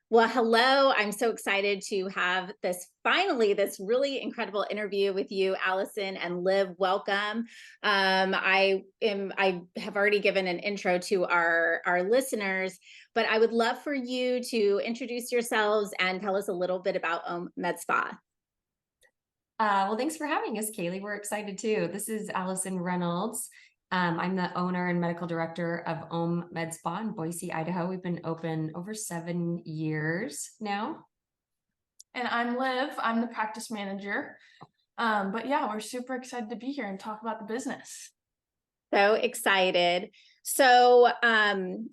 Well, hello. I'm so excited to have this really incredible interview with you, Allyson and Liv. Welcome. I have already given an intro to our listeners, but I would love for you to introduce yourselves and tell us a little bit about Med Spa. Well, thanks for having us, Kaylee. We're excited too. This is Allyson Reynolds. I'm the owner and medical director of Med Spa in Boise, Idaho. We've been open over 7 years now. And I'm Liv. I'm the practice manager. But yeah, we're super excited to be here and talk about the business. So excited. So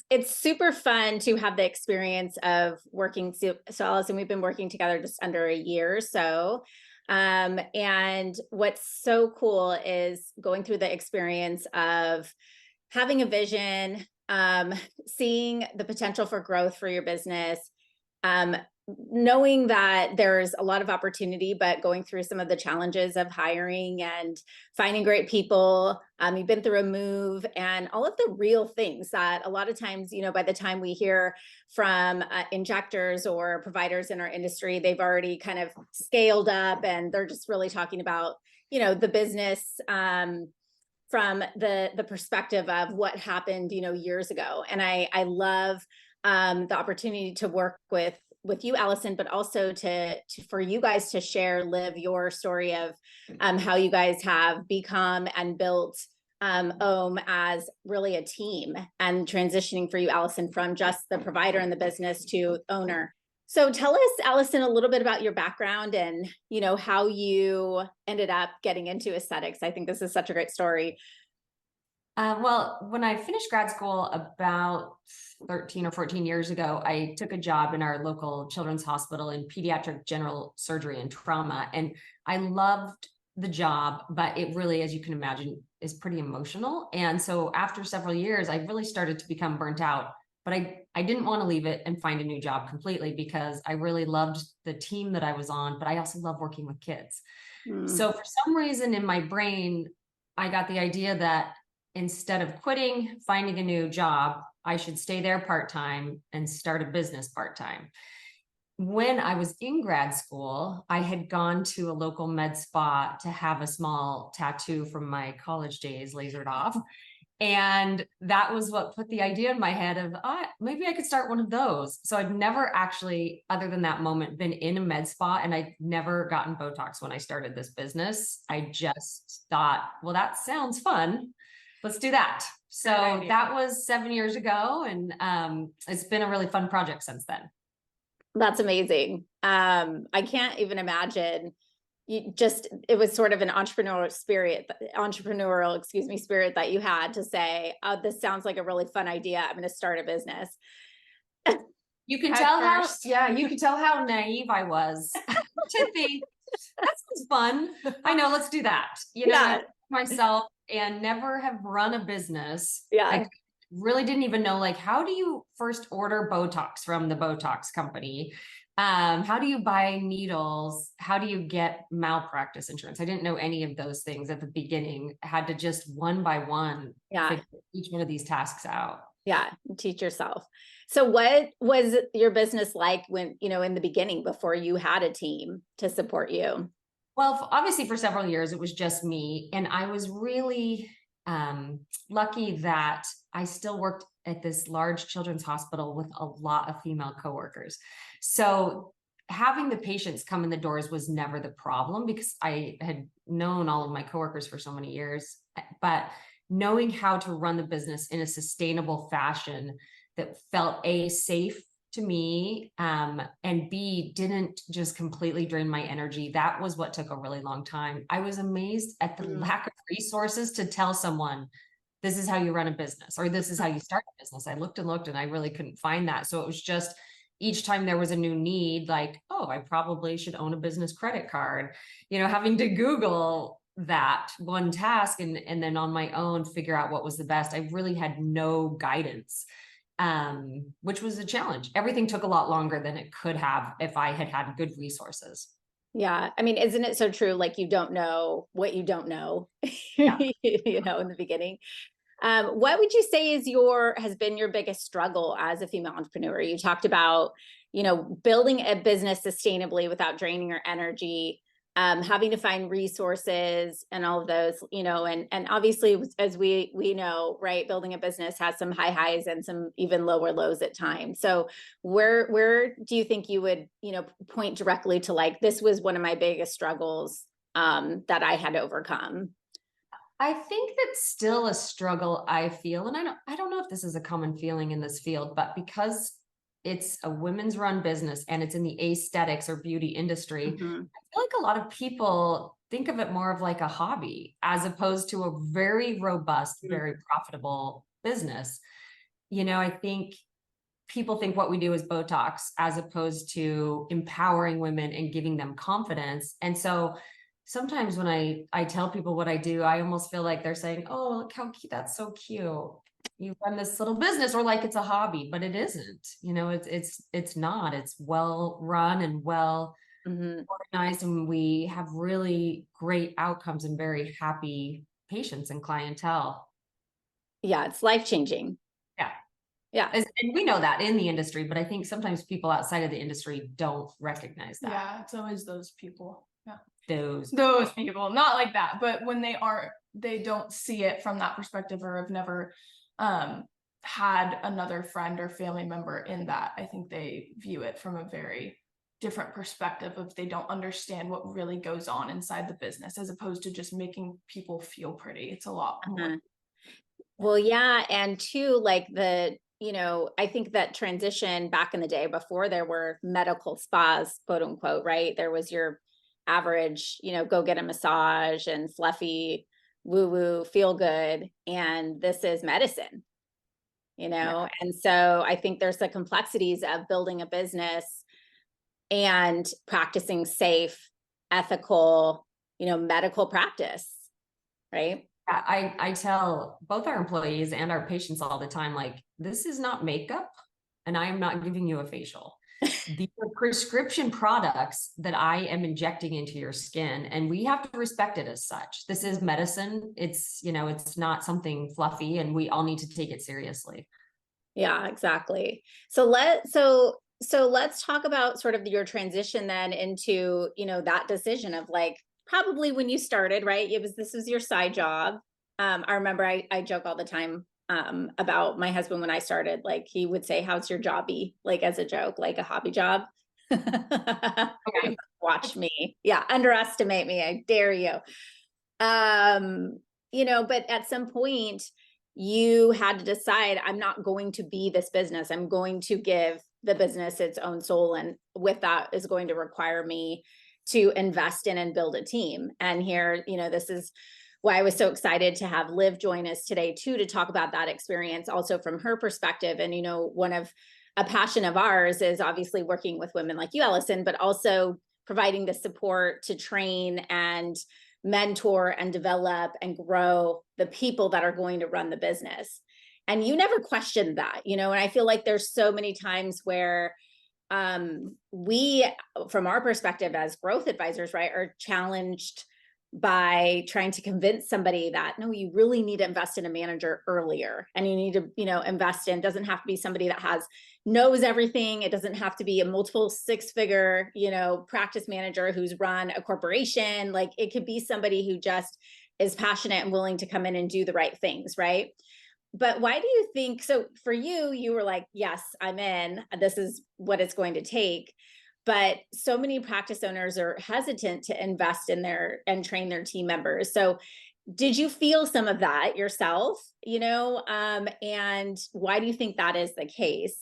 it's super fun to have the experience of working. So Allyson, we've been working together just under a year or so. And what's so cool is going through the experience of having a vision, seeing the potential for growth for your business, knowing that there's a lot of opportunity, but going through some of the challenges of hiring and finding great people. You've been through a move and all of the real things that a lot of times, by the time we hear from injectors or providers in our industry, they've already kind of scaled up and they're just really talking about, the business from the perspective of what happened, years ago. And I love the opportunity to work with you, Allyson, but also for you guys to share, Liv, your story of how you guys have become and built as really a team, and transitioning for you, Allyson, from just the provider in the business to owner. So tell us, Allyson, a little bit about your background and, how you ended up getting into aesthetics. I think this is such a great story. Well, when I finished grad school about 13 or 14 years ago, I took a job in our local children's hospital in pediatric general surgery and trauma. And I loved the job, but it really, as you can imagine, is pretty emotional. And so after several years, I really started to become burnt out. But I didn't want to leave it and find a new job completely because I really loved the team that I was on, but I also love working with kids. So for some reason in my brain, I got the idea that instead of quitting, finding a new job, I should stay there part-time and start a business part-time. When I was in grad school, I had gone to a local med spa to have a small tattoo from my college days lasered off. And that was what put the idea in my head of, maybe I could start one of those. So I'd never actually, other than that moment, been in a med spa, and I'd never gotten Botox when I started this business. I just thought, well, that sounds fun. Let's do that. So that was 7 years ago. And it's been a really fun project since then. That's amazing. I can't even imagine. It was sort of an entrepreneurial spirit that you had to say, oh, this sounds like a really fun idea. I'm going to start a business. You can tell how naive I was to think that sounds fun. I know, let's do that. Myself and never have run a business. Yeah. I really didn't even know, how do you first order Botox from the Botox company? How do you buy needles? How do you get malpractice insurance? I didn't know any of those things at the beginning. I had to just one by one figure each one of these tasks out. Yeah. Teach yourself. So what was your business like when, in the beginning, before you had a team to support you? Well, obviously for several years, it was just me. And I was really lucky that I still worked at this large children's hospital with a lot of female coworkers. So having the patients come in the doors was never the problem because I had known all of my coworkers for so many years. But knowing how to run the business in a sustainable fashion that felt safe to me, and B, didn't just completely drain my energy. That was what took a really long time. I was amazed at the lack of resources to tell someone, this is how you run a business, or this is how you start a business. I looked and looked and I really couldn't find that. So it was just each time there was a new need, I probably should own a business credit card, having to Google that one task and then on my own figure out what was the best. I really had no guidance. Which was a challenge. Everything took a lot longer than it could have if I had had good resources. Yeah. I mean, isn't it so true? You don't know what you don't know, in the beginning. What would you say has been your biggest struggle as a female entrepreneur? You talked about, building a business sustainably without draining your energy, having to find resources and all of those, and obviously, as we know, right, building a business has some high highs and some even lower lows at times. So where do you think you would, point directly to, like, this was one of my biggest struggles that I had to overcome? I think that's still a struggle I feel, and I don't know if this is a common feeling in this field, but because it's a women's run business and it's in the aesthetics or beauty industry, Mhm. I feel like a lot of people think of it more of like a hobby as opposed to a very robust, very profitable business. I think people think what we do is Botox as opposed to empowering women and giving them confidence. And so sometimes when I tell people what I do, I almost feel like they're saying, "Oh, look how cute, that's so cute. You run this little business," or like it's a hobby, but it isn't. It's not. It's well run and well Mhm. organized, and we have really great outcomes and very happy patients and clientele. Yeah, it's life-changing. Yeah. Yeah. And we know that in the industry, but I think sometimes people outside of the industry don't recognize that. Yeah, it's always those people. Yeah. Those People, not like that, but when they don't see it from that perspective, or have never had another friend or family member in that. I think they view it from a very different perspective of, they don't understand what really goes on inside the business, as opposed to just making people feel pretty. It's a lot more. Uh-huh. Well, yeah. And two, like I think that transition back in the day, before there were medical spas, quote unquote, right? There was your average, go get a massage and fluffy woo woo, feel good. And this is medicine, Yeah. And so I think there's the complexities of building a business and practicing safe, ethical, medical practice, right? I tell both our employees and our patients all the time, like, this is not makeup and I am not giving you a facial. These are prescription products that I am injecting into your skin, and we have to respect it as such. This is medicine. It's not something fluffy, and we all need to take it seriously. Yeah, exactly. So let's talk about sort of your transition then into, that decision of, like, probably when you started, right? This was your side job. I remember I joke all the time about my husband when I started, like, he would say, "How's your jobby?" Like, as a joke, like a hobby job. Okay. Watch me. Yeah, underestimate me. I dare you. But at some point you had to decide, I'm not going to be this business. I'm going to give the business its own soul. And with that is going to require me to invest in and build a team. And here, this is why I was so excited to have Liv join us today too, to talk about that experience also from her perspective. And, one of a passion of ours is obviously working with women like you, Allyson, but also providing the support to train and mentor and develop and grow the people that are going to run the business. And you never questioned that, and I feel like there's so many times where we, from our perspective as growth advisors, right, are challenged by trying to convince somebody that, no, you really need to invest in a manager earlier, and you need to, invest in, doesn't have to be somebody that knows everything. It doesn't have to be a multiple six-figure, practice manager who's run a corporation. Like, it could be somebody who just is passionate and willing to come in and do the right things, right? But why do you think, so for you were like, yes, I'm in, this is what it's going to take. But so many practice owners are hesitant to invest in and train their team members. So did you feel some of that yourself, and why do you think that is the case?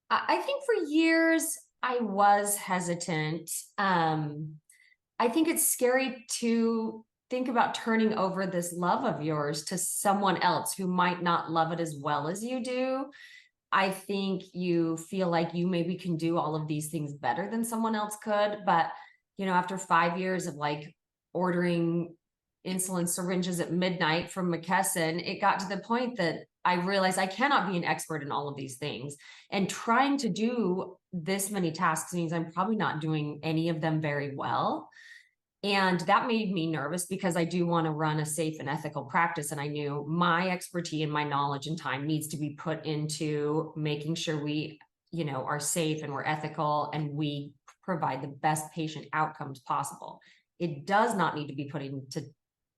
I think for years I was hesitant. I think it's scary to think about turning over this love of yours to someone else who might not love it as well as you do. I think you feel like you maybe can do all of these things better than someone else could. But, after 5 years of like ordering insulin syringes at midnight from McKesson, it got to the point that I realized I cannot be an expert in all of these things. And trying to do this many tasks means I'm probably not doing any of them very well. And that made me nervous because I do want to run a safe and ethical practice. And I knew my expertise and my knowledge and time needs to be put into making sure we, are safe and we're ethical and we provide the best patient outcomes possible. It does not need to be put into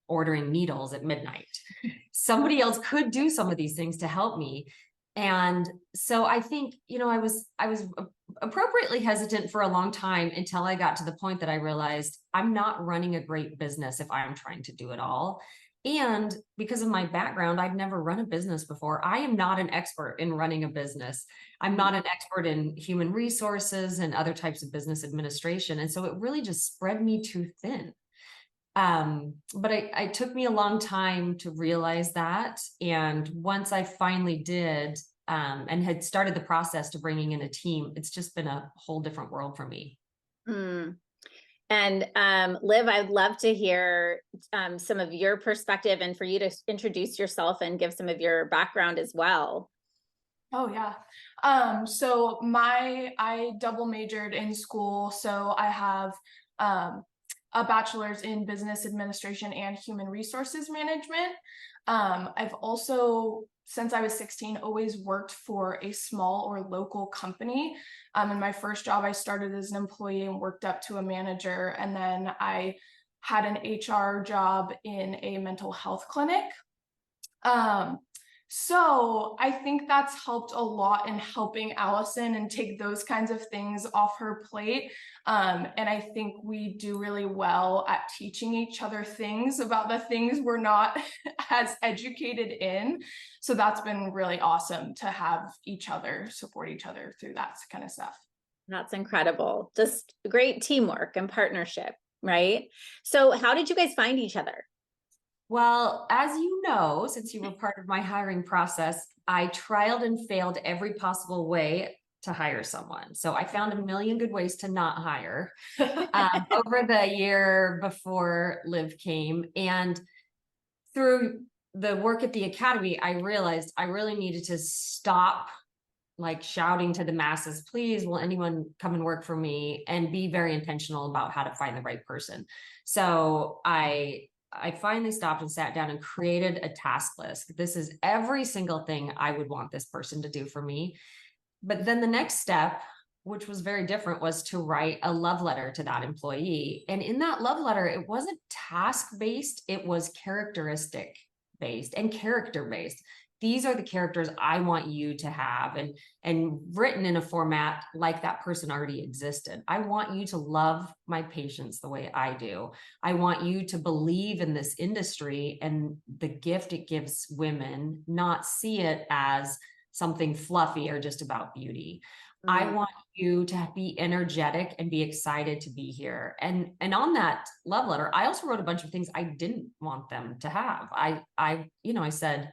ordering needles at midnight. Somebody else could do some of these things to help me. And so I think, I was appropriately hesitant for a long time until I got to the point that I realized I'm not running a great business if I'm trying to do it all. And because of my background, I've never run a business before. I am not an expert in running a business. I'm not an expert in human resources and other types of business administration. And so it really just spread me too thin. But it took me a long time to realize that. And once I finally did, and had started the process to bringing in a team, it's just been a whole different world for me. Mm. And Liv, I'd love to hear some of your perspective and for you to introduce yourself and give some of your background as well. Oh yeah. So I double majored in school. So I have a bachelor's in business administration and human resources management. I've also, since I was 16, always worked for a small or local company. In my first job, I started as an employee and worked up to a manager. And then I had an HR job in a mental health clinic. So I think that's helped a lot in helping Allyson and take those kinds of things off her plate. And I think we do really well at teaching each other things about the things we're not as educated in. So that's been really awesome to have each other support each other through that kind of stuff. That's incredible. Just great teamwork and partnership, right? So how did you guys find each other? Well, as you know, since you were part of my hiring process, I trialed and failed every possible way to hire someone. So I found a million good ways to not hire over the year before Liv came. And through the work at the Academy, I realized I really needed to stop like shouting to the masses, please, will anyone come and work for me, and be very intentional about how to find the right person. So I finally stopped and sat down and created a task list. This is every single thing I would want this person to do for me. But then the next step, which was very different, was to write a love letter to that employee. And in that love letter, it wasn't task-based, it was characteristic-based and character-based. These are the characters I want you to have, and written in a format like that person already existed. I want you to love my patients the way I do. I want you to believe in this industry and the gift it gives women, not see it as something fluffy or just about beauty. I want you to be energetic and be excited to be here. And on that love letter, I also wrote a bunch of things I didn't want them to have. I said,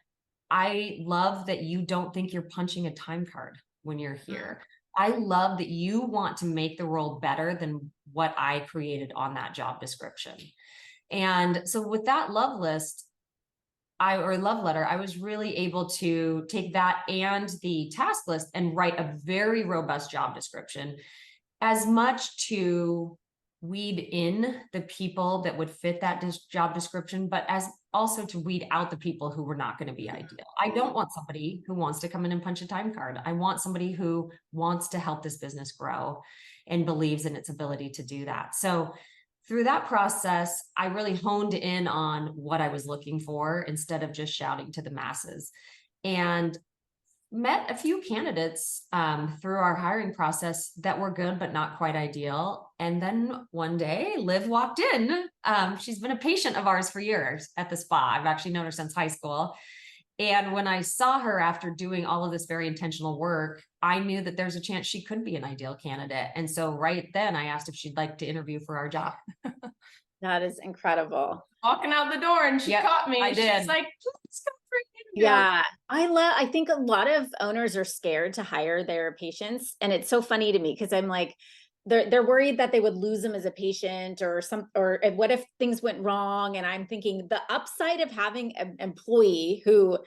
I love that you don't think you're punching a time card when you're here. I love that you want to make the role better than what I created on that job description. And so with that love list, love letter, I was really able to take that and the task list and write a very robust job description, as much to weed in the people that would fit that job description, but as also to weed out the people who were not going to be ideal. I don't want somebody who wants to come in and punch a time card. I want somebody who wants to help this business grow and believes in its ability to do that. So through that process, I really honed in on what I was looking for instead of just shouting to the masses, and met a few candidates through our hiring process that were good, but not quite ideal. And then one day Liv walked in. She's been a patient of ours for years at the spa. I've actually known her since high school. And when I saw her after doing all of this very intentional work, I knew that there's a chance she could be an ideal candidate. And so right then I asked if she'd like to interview for our job. That is incredible. Walking out the door and she caught me. I did. She's like, let's go for an interview. Yeah, I think a lot of owners are scared to hire their patients. And it's so funny to me because I'm like, they're worried that they would lose them as a patient or what if things went wrong? And I'm thinking the upside of having an employee who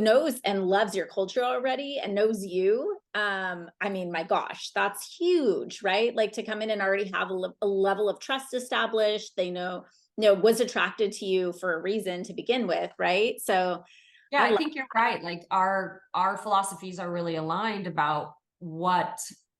knows and loves your culture already and knows you. I mean, my gosh, that's huge, right? Like to come in and already have a level of trust established. They know was attracted to you for a reason to begin with, right? So yeah, I think you're right. Like our philosophies are really aligned about what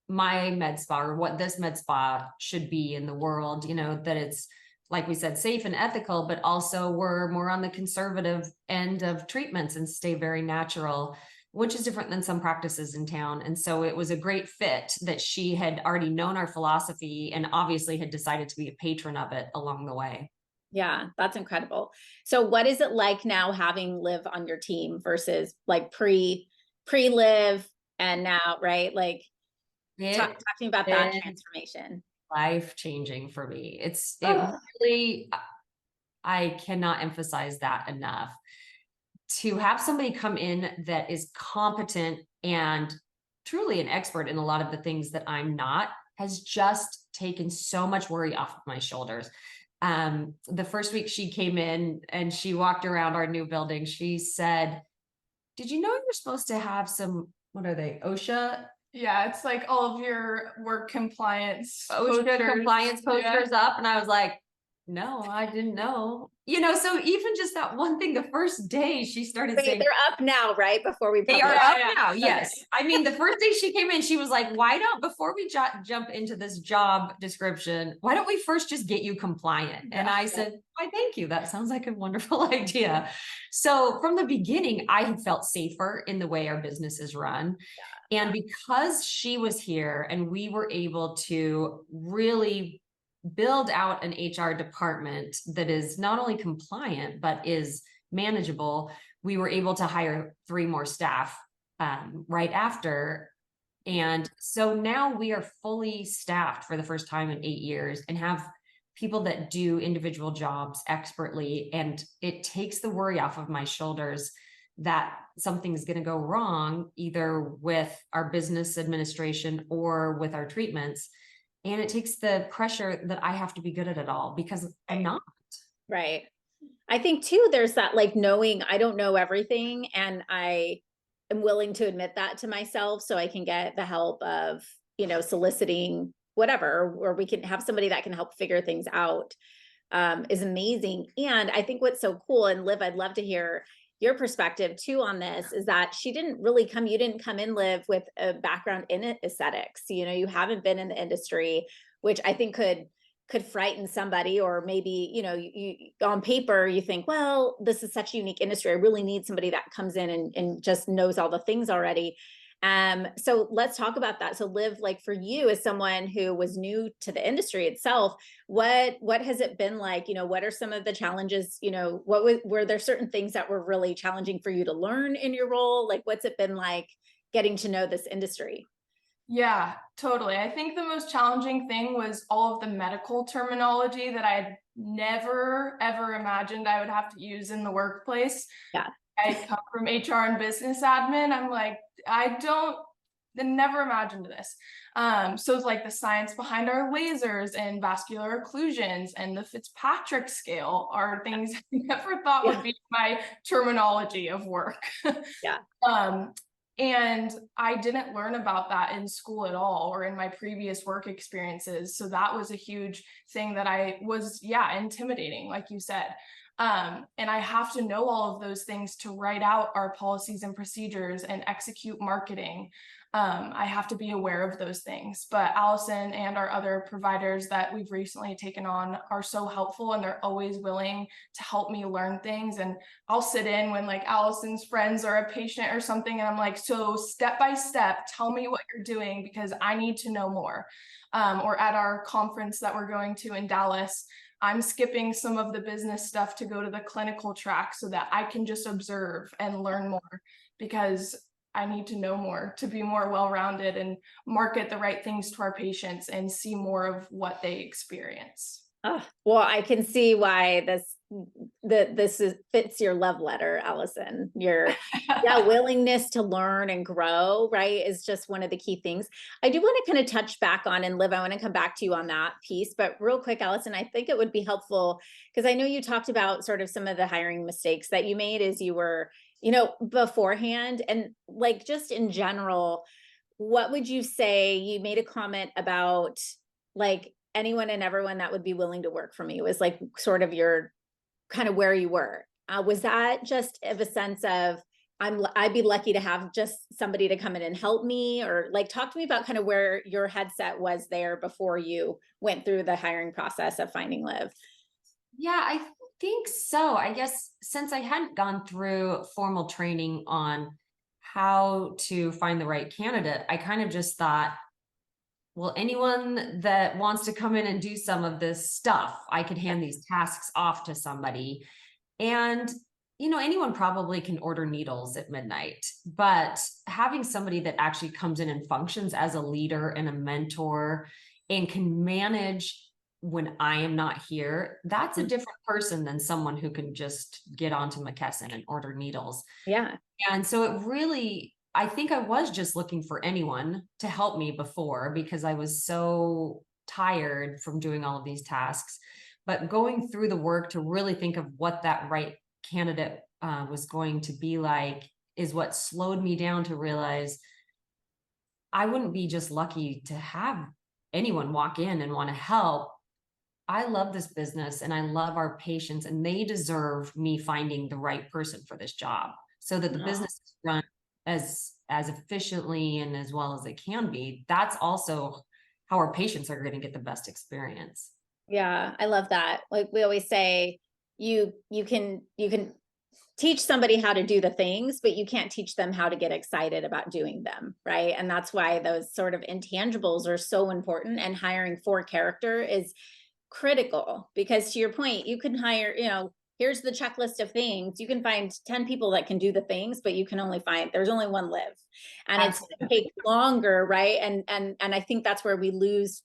my med spa or what this med spa should be in the world, you know, that it's, like we said, safe and ethical, but also we're more on the conservative end of treatments and stay very natural, which is different than some practices in town. And so it was a great fit that she had already known our philosophy and obviously had decided to be a patron of it along the way. Yeah, that's incredible. So what is it like now having Liv on your team versus like pre-Liv and now, right? Like talking about that transformation. Life-changing for me. It Oh, really, I cannot emphasize that enough. To have somebody come in that is competent and truly an expert in a lot of the things that I'm not has just taken so much worry off of my shoulders. The first week she came in and she walked around our new building, she said, "Did you know you're supposed to have some, what are they, OSHA Yeah, it's like all of your work compliance OSHA compliance posters Yeah. up?" And I was like, "No, I didn't know." You know, so even just that one thing, the first day she started wait, saying, they're up now, right? Before we they are publish. up Yeah. now. Okay. Yes. I mean, the first day she came in, she was like, "Why don't, before we jump into this job description, why don't we first just get you compliant?" And Yeah. I said, "Why, thank you. That sounds like a wonderful idea." So from the beginning, I had felt safer in the way our business is run. And because she was here and we were able to really build out an HR department that is not only compliant, but is manageable, we were able to hire 3 more staff right after. And so now we are fully staffed for the first time in 8 years and have people that do individual jobs expertly. And it takes the worry off of my shoulders that something's going to go wrong, either with our business administration or with our treatments. And it takes the pressure that I have to be good at it all because I'm not. Right. I think too, there's that like knowing I don't know everything and I am willing to admit that to myself so I can get the help of, you know, soliciting whatever, or we can have somebody that can help figure things out, is amazing. And I think what's so cool, and Liv, I'd love to hear your perspective too on this, is that you didn't come in, Liv, with a background in aesthetics. You know, you haven't been in the industry, which I think could frighten somebody, or maybe, you know, you on paper, you think, well, this is such a unique industry. I really need somebody that comes in and just knows all the things already. So let's talk about that. So Liv, like for you as someone who was new to the industry itself, what has it been like? You know, what are some of the challenges? You know, were there certain things that were really challenging for you to learn in your role? Like, what's it been like getting to know this industry? Yeah, totally. I think the most challenging thing was all of the medical terminology that I had never, ever imagined I would have to use in the workplace. Yeah. I come from HR and business admin. I'm like, I never imagined this. So it's like the science behind our lasers and vascular occlusions and the Fitzpatrick scale are things I never thought would be my terminology of work. Yeah. And I didn't learn about that in school at all or in my previous work experiences. So that was a huge thing that intimidating, like you said. And I have to know all of those things to write out our policies and procedures and execute marketing. I have to be aware of those things. But Allyson and our other providers that we've recently taken on are so helpful, and they're always willing to help me learn things. And I'll sit in when like Allyson's friends are a patient or something, and I'm like, so step by step, tell me what you're doing because I need to know more. Or at our conference that we're going to in Dallas, I'm skipping some of the business stuff to go to the clinical track so that I can just observe and learn more, because I need to know more to be more well-rounded and market the right things to our patients and see more of what they experience. Oh, well, I can see why this fits your love letter, Allyson. Your willingness to learn and grow, right, is just one of the key things. I do want to kind of touch back on, and Liv, I want to come back to you on that piece, but real quick, Allyson, I think it would be helpful because I know you talked about sort of some of the hiring mistakes that you made as you were, you know, beforehand, and like just in general, what would you say? You made a comment about like anyone and everyone that would be willing to work for me was like sort of your kind of where you were. Was that just of a sense of I'd be lucky to have just somebody to come in and help me, or like, talk to me about kind of where your headset was there before you went through the hiring process of finding Liv. Yeah, I think so. I guess since I hadn't gone through formal training on how to find the right candidate, I kind of just thought, well, anyone that wants to come in and do some of this stuff, I could hand these tasks off to somebody. And, anyone probably can order needles at midnight, but having somebody that actually comes in and functions as a leader and a mentor and can manage when I am not here, that's a different person than someone who can just get onto McKesson and order needles. Yeah. And so it really, I think I was just looking for anyone to help me before, because I was so tired from doing all of these tasks. But going through the work to really think of what that right candidate was going to be like is what slowed me down to realize I wouldn't be just lucky to have anyone walk in and want to help. I love this business and I love our patients, and they deserve me finding the right person for this job so that the business is run as efficiently and as well as it can be. That's also how our patients are going to get the best experience. Yeah, I love that. Like we always say, you can teach somebody how to do the things, but you can't teach them how to get excited about doing them, right? And that's why those sort of intangibles are so important, and hiring for character is critical, because to your point, you can hire, here's the checklist of things. You can find 10 people that can do the things, but you can only find, there's only one Liv, and it's going to take longer, right? And I think that's where we lose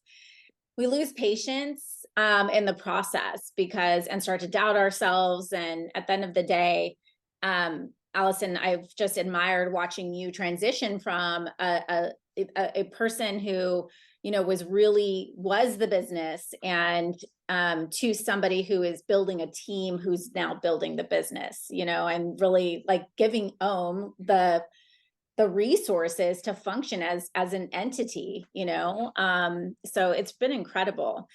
patience in the process, and start to doubt ourselves. And at the end of the day, Allyson, I've just admired watching you transition from a person who, was the business, and to somebody who is building a team who's now building the business, and really like giving OHM the resources to function as an entity, so it's been incredible.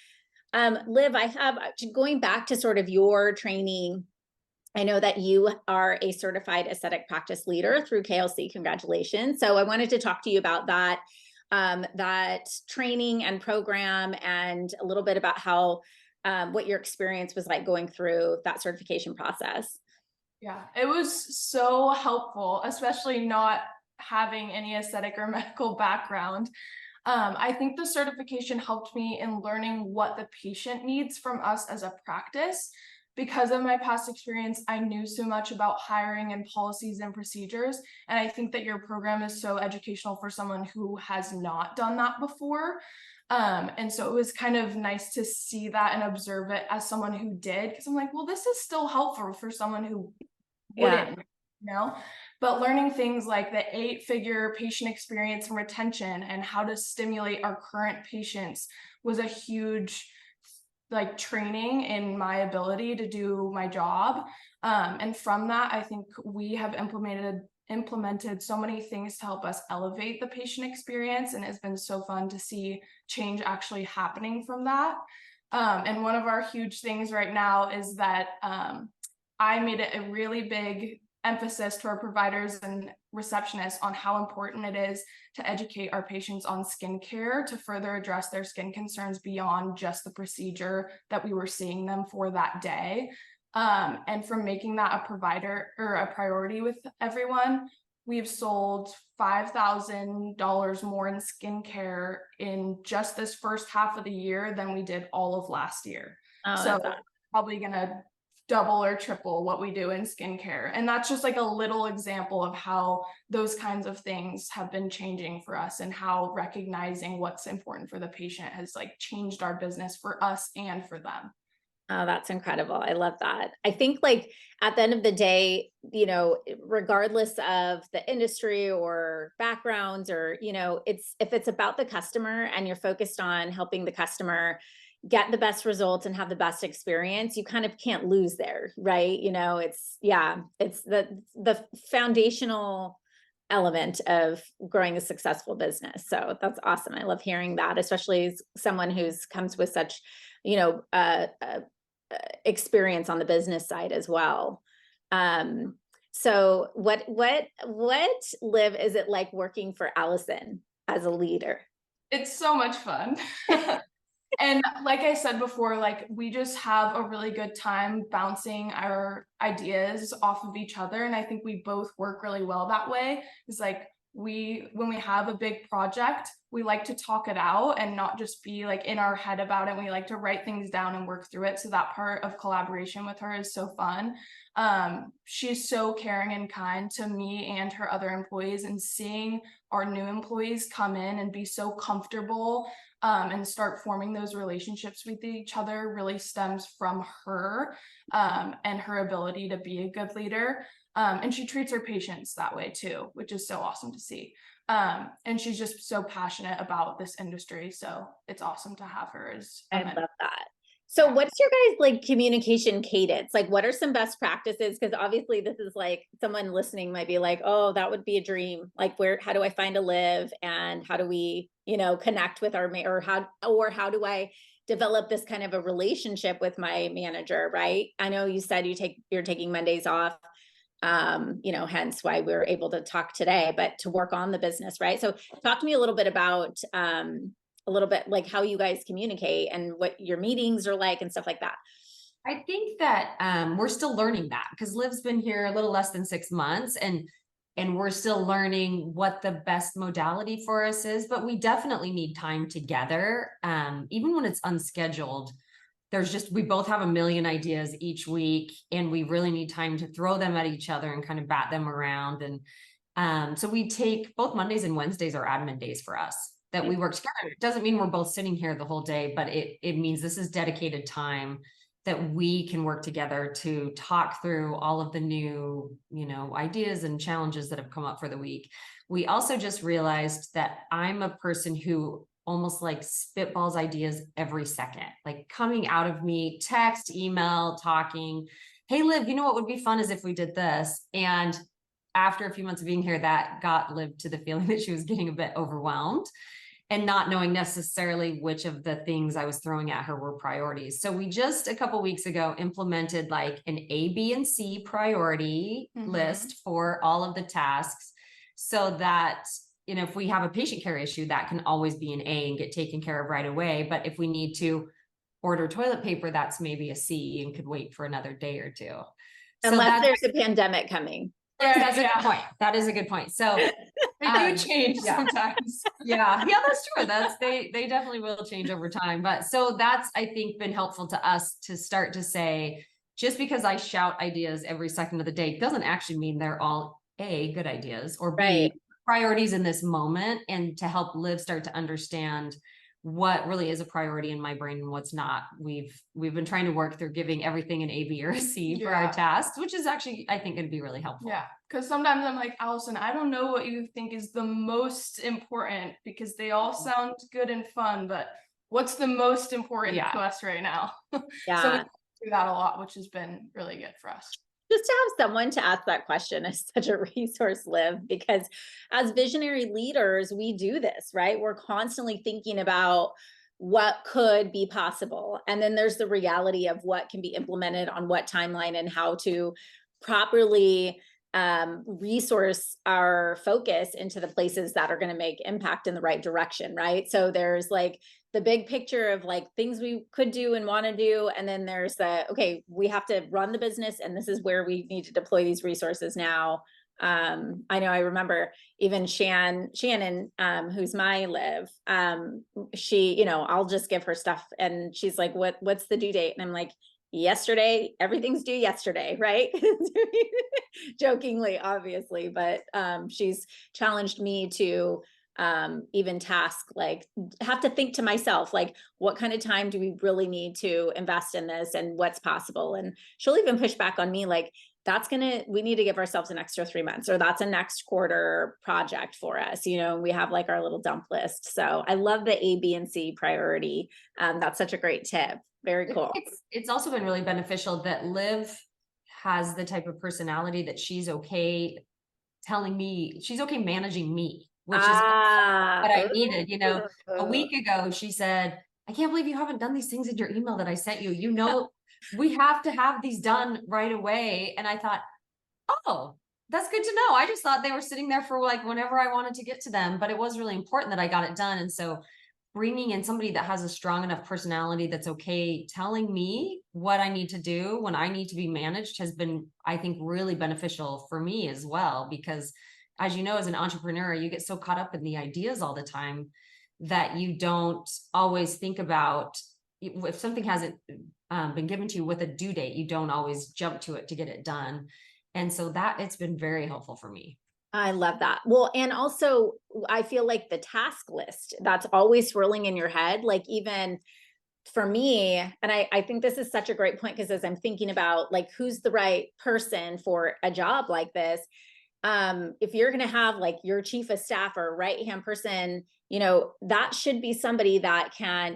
Liv, I have, going back to sort of your training, I know that you are a certified aesthetic practice leader through KLC. Congratulations. So I wanted to talk to you about that, that training and program, and a little bit about how, what your experience was like going through that certification process. Yeah, it was so helpful, especially not having any aesthetic or medical background. I think the certification helped me in learning what the patient needs from us as a practice. Because of my past experience, I knew so much about hiring and policies and procedures. And I think that your program is so educational for someone who has not done that before. And so it was kind of nice to see that and observe it as someone who did, because I'm like, well, this is still helpful for someone who wouldn't, but learning things like the 8-figure patient experience and retention and how to stimulate our current patients was a huge training in my ability to do my job. And from that, I think we have implemented so many things to help us elevate the patient experience. And it's been so fun to see change actually happening from that. And one of our huge things right now is that I made it a really big emphasis to our providers and receptionists on how important it is to educate our patients on skincare to further address their skin concerns beyond just the procedure that we were seeing them for that day. And from making that a provider or a priority with everyone, we've sold $5,000 more in skincare in just this first half of the year than we did all of last year. So probably gonna double or triple what we do in skincare. And that's just like a little example of how those kinds of things have been changing for us, and how recognizing what's important for the patient has changed our business for us and for them. Oh, that's incredible. I love that. I think at the end of the day, regardless of the industry or backgrounds, or, if it's about the customer and you're focused on helping the customer get the best results and have the best experience, you kind of can't lose there, right? It's the foundational element of growing a successful business. So that's awesome. I love hearing that, especially as someone who's comes with such, experience on the business side as well. So what Liv is it like working for Allyson as a leader? It's so much fun. And like I said before, like we just have a really good time bouncing our ideas off of each other. And I think we both work really well that way. It's like when we have a big project, we like to talk it out and not just be like in our head about it. We like to write things down and work through it. So that part of collaboration with her is so fun. She's so caring and kind to me and her other employees, and seeing our new employees come in and be so comfortable and start forming those relationships with each other really stems from her and her ability to be a good leader. And she treats her patients that way too, which is so awesome to see. And she's just so passionate about this industry. So it's awesome to have her as a I mentor. love that. So Yeah. what's your guys like communication cadence? Like what are some best practices? Because obviously this is like someone listening might be like, oh, that would be a dream. Like how do I find a Liv, and how do we, connect with or how do I develop this kind of a relationship with my manager, right? I know you said you're taking Mondays off. Hence why we're able to talk today, but to work on the business, right? So talk to me a little bit about a little bit like how you guys communicate and what your meetings are like and stuff like that. I think that we're still learning that, because Liv's been here a little less than 6 months, and we're still learning what the best modality for us is, but we definitely need time together. Even when it's unscheduled, we both have a million ideas each week, and we really need time to throw them at each other and kind of bat them around. And so we take both Mondays and Wednesdays are admin days for us that we work together. It doesn't mean we're both sitting here the whole day, but it means this is dedicated time that we can work together to talk through all of the new, ideas and challenges that have come up for the week. We also just realized that I'm a person who almost like spitballs ideas every second, like coming out of me, text, email, talking. Hey, Liv, what would be fun is if we did this. And after a few months of being here, that got Liv to the feeling that she was getting a bit overwhelmed and not knowing necessarily which of the things I was throwing at her were priorities. So we just a couple weeks ago implemented like an A, B, and C priority list for all of the tasks, so that, if we have a patient care issue, that can always be an A and get taken care of right away. But if we need to order toilet paper, that's maybe a C and could wait for another day or two. Unless there's a pandemic coming. That's a good point. That is a good point. So they do change sometimes. Yeah, that's true. They definitely will change over time. But so that's, I think, been helpful to us to start to say, just because I shout ideas every second of the day doesn't actually mean they're all A, good ideas, or B, Right. priorities in this moment, and to help Liv start to understand what really is a priority in my brain and what's not. We've been trying to work through giving everything an A, B, or a C for our tasks, which is actually, I think, going to be really helpful. Yeah, because sometimes I'm like, Allyson, I don't know what you think is the most important, because they all sound good and fun, but what's the most important to us right now? Yeah. So we do that a lot, which has been really good for us. Just to have someone to ask that question is such a resource, Liv, because as visionary leaders, we do this, right? We're constantly thinking about what could be possible. And then there's the reality of what can be implemented on what timeline, and how to properly resource our focus into the places that are going to make impact in the right direction, right? So there's like the big picture of like things we could do and want to do, and then there's okay, we have to run the business, and this is where we need to deploy these resources now. I know I remember even Shannon, who's my Liv, she, I'll just give her stuff and she's like, what's the due date? And I'm like, yesterday, everything's due yesterday, right? Jokingly, obviously, but she's challenged me to even task, like have to think to myself, like, what kind of time do we really need to invest in this, and what's possible? And she'll even push back on me, like, we need to give ourselves an extra 3 months, or that's a next quarter project for us. We have like our little dump list. So I love the A, B, and C priority. That's such a great tip. Very cool. It's also been really beneficial that Liv has the type of personality that she's okay telling me, she's okay managing me, which is what I needed. A week ago, she said, I can't believe you haven't done these things in your email that I sent you. We have to have these done right away. And I thought, oh, That's good to know. I just thought they were sitting there for like whenever I wanted to get to them, but it was really important that I got it done. And so bringing in somebody that has a strong enough personality that's okay telling me what I need to do when I need to be managed has been, I think, really beneficial for me as well. Because as you know, as an entrepreneur, you get so caught up in the ideas all the time that you don't always think about if something hasn't been given to you with a due date, you don't always jump to it to get it done. And so that it's been very helpful for me. I love that. Well, and also I feel like the task list that's always swirling in your head, like even for me, and I think this is such a great point, because as I'm thinking about like who's the right person for a job like this, if you're going to have like your chief of staff or right hand person, you know, that should be somebody that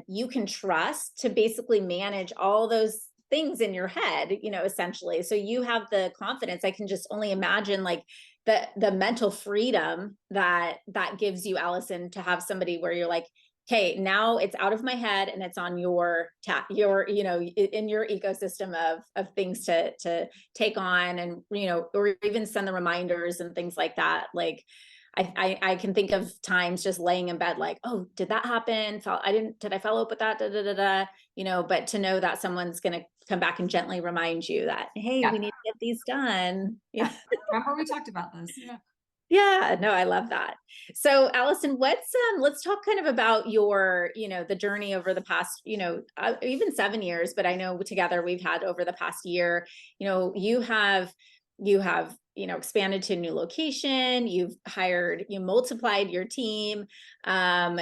you can trust to basically manage all those things in your head, you know, essentially. So you have the confidence. I can just only imagine like the mental freedom that gives you, Allyson, to have somebody where you're like, okay, now it's out of my head and it's on your you know, in your ecosystem of things to take on, and, you know, or even send the reminders and things like that. Like I can think of times just laying in bed, like, oh, did that happen? Did I follow up with that? Da, da, da, da. You know, but to know that someone's going to come back and gently remind you that, hey, Yeah. we need to get these done. Yeah. Remember we talked about this. Yeah. Yeah, no, I love that. So, Allyson, let's talk kind of about your, you know, the journey over the past, you know, even 7 years, but I know together we've had over the past year, you know, you have, you know, expanded to a new location, you multiplied your team,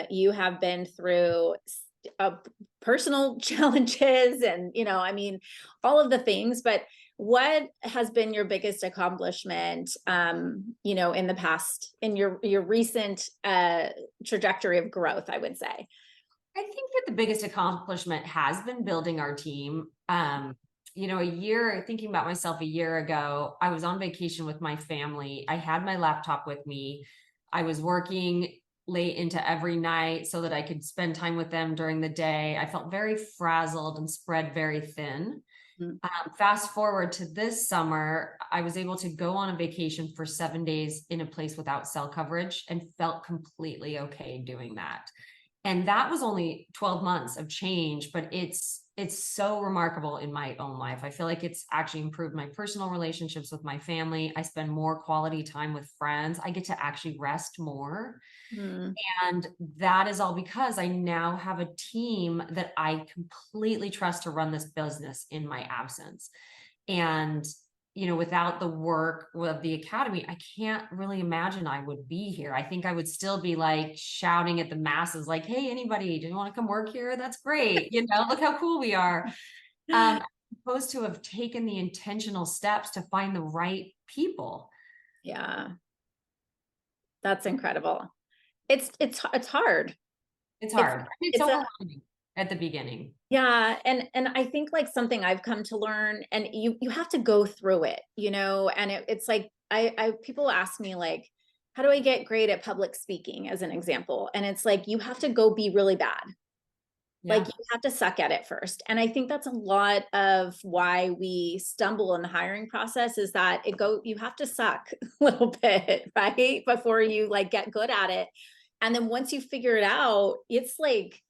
you have been through personal challenges and, you know, I mean, all of the things, but what has been your biggest accomplishment, you know, in the past, in your recent trajectory of growth, I would say? I think that the biggest accomplishment has been building our team. You know, thinking about myself a year ago, I was on vacation with my family. I had my laptop with me. I was working late into every night so that I could spend time with them during the day. I felt very frazzled and spread very thin. Mm. Fast forward to this summer, I was able to go on a vacation for 7 days in a place without cell coverage and felt completely okay doing that. And that was only 12 months of change, but it's so remarkable in my own life. I feel like it's actually improved my personal relationships with my family. I spend more quality time with friends. I get to actually rest more. Mm. And that is all because I now have a team that I completely trust to run this business in my absence. And, you know, without the work of the academy, I can't really imagine I would be here. I think I would still be like shouting at the masses, like, hey, anybody, do you want to come work here? That's great. You know, look how cool we are. As opposed to have taken the intentional steps to find the right people. Yeah, that's incredible. It's hard. It's It's hard. It's it's a overwhelming at the beginning. Yeah, and I think like something I've come to learn, and you have to go through it, you know, and it's like I people ask me like, how do I get great at public speaking, as an example? And it's like you have to go be really bad. Like Yeah. you have to suck at it first. And I think that's a lot of why we stumble in the hiring process, is that you have to suck a little bit, right? Before you like get good at it. And then once you figure it out, it's like,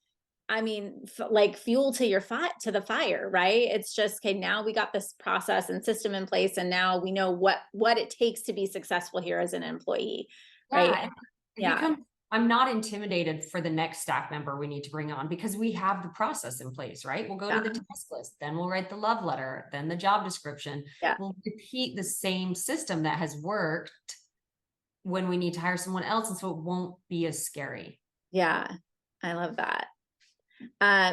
I mean, like fuel to the fire, right? It's just, okay, now we got this process and system in place, and now we know what it takes to be successful here as an employee, right? Yeah. Yeah, I'm not intimidated for the next staff member we need to bring on because we have the process in place, right? We'll go to the yeah, task list, then we'll write the love letter, then the job description. yeah, We'll repeat the same system that has worked when we need to hire someone else. And so it won't be as scary. yeah. I love that.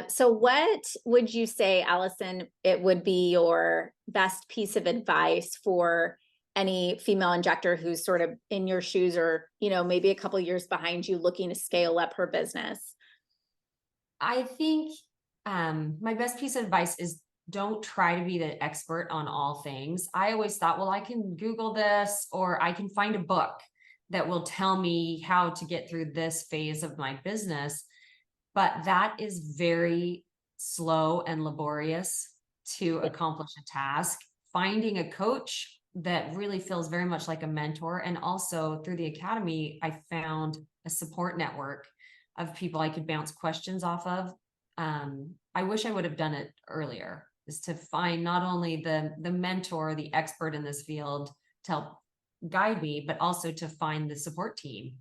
So what would you say, Allyson, it would be your best piece of advice for any female injector who's sort of in your shoes, or, you know, maybe a couple years behind you, looking to scale up her business? I think my best piece of advice is don't try to be the expert on all things. I always thought, well, I can Google this or I can find a book that will tell me how to get through this phase of my business. But that is very slow and laborious to accomplish a task. Finding a coach that really feels very much like a mentor. And also through the Academy, I found a support network of people I could bounce questions off of. I wish I would have done it earlier, is to find not only the mentor, the expert in this field to help guide me, but also to find the support team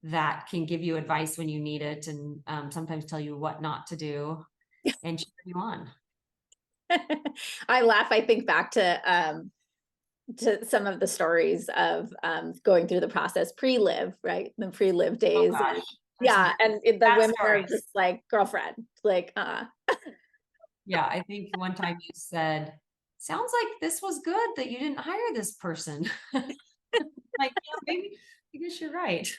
that can give you advice when you need it, and sometimes tell you what not to do and cheer you on. I laugh. I think back to some of the stories of going through the process pre-live, right? The pre-live days. Oh gosh. Yeah. And the bad women are stories. just like, girlfriend, like, Yeah, I think one time you said, sounds like this was good that you didn't hire this person. Like, yeah, maybe, I guess you're right.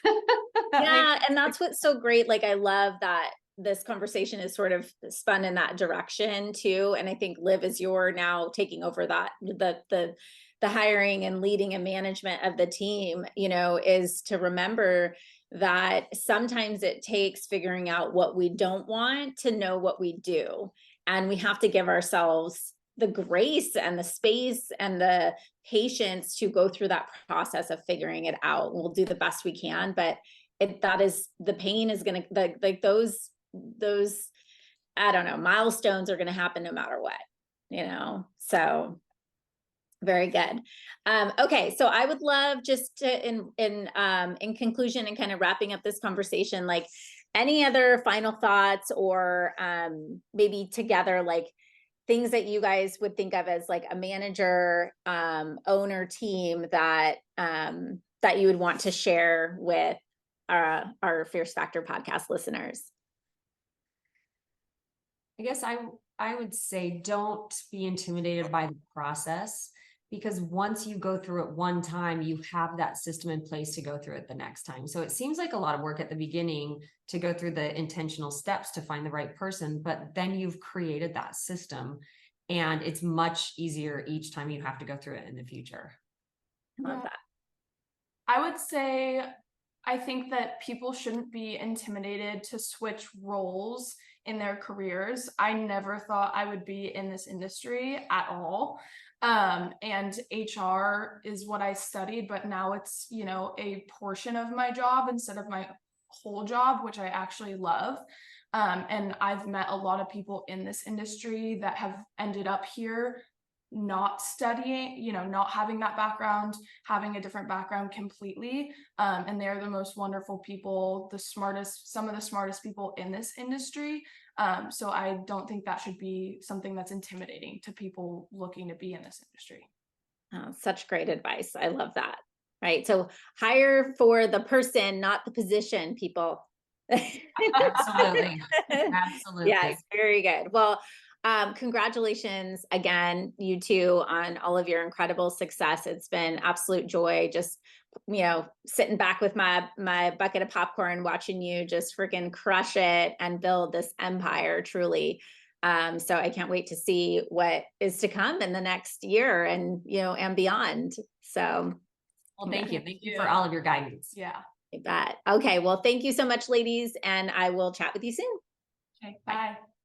yeah. And that's what's so great. Like, I love that this conversation is sort of spun in that direction too. And I think Liv, is you're now taking over that, the hiring and leading and management of the team, you know, is to remember that sometimes it takes figuring out what we don't want to know what we do. And we have to give ourselves the grace and the space and the patience to go through that process of figuring it out. We'll do the best we can, but that is, the pain is going to, like those, I don't know, milestones are going to happen no matter what, you know? So very good. Okay. So I would love just to, in conclusion and kind of wrapping up this conversation, like any other final thoughts or maybe together, like things that you guys would think of as like a manager, owner team that, that you would want to share with our Fierce Factor podcast listeners. I guess I would say don't be intimidated by the process, because once you go through it one time, you have that system in place to go through it the next time. So it seems like a lot of work at the beginning to go through the intentional steps to find the right person, but then you've created that system and it's much easier each time you have to go through it in the future. I love that. I would say, I think that people shouldn't be intimidated to switch roles in their careers. I never thought I would be in this industry at all. And HR is what I studied, but now it's, you know, a portion of my job instead of my whole job, which I actually love. And I've met a lot of people in this industry that have ended up here not studying, you know, not having that background, having a different background completely. And they're the most wonderful people, the smartest, some of the smartest people in this industry. So I don't think that should be something that's intimidating to people looking to be in this industry. Oh, such great advice. I love that. Right. So hire for the person, not the position, people. Absolutely. Absolutely. Yes, very good. Well, congratulations again, you two, on all of your incredible success. It's been absolute joy just, you know, sitting back with my bucket of popcorn, watching you just freaking crush it and build this empire, truly. So I can't wait to see what is to come in the next year and, you know, and beyond. So, well, thank you. Thank you for all of your guidance. Yeah. I bet. Okay. Well, thank you so much, ladies. And I will chat with you soon. Okay. Bye.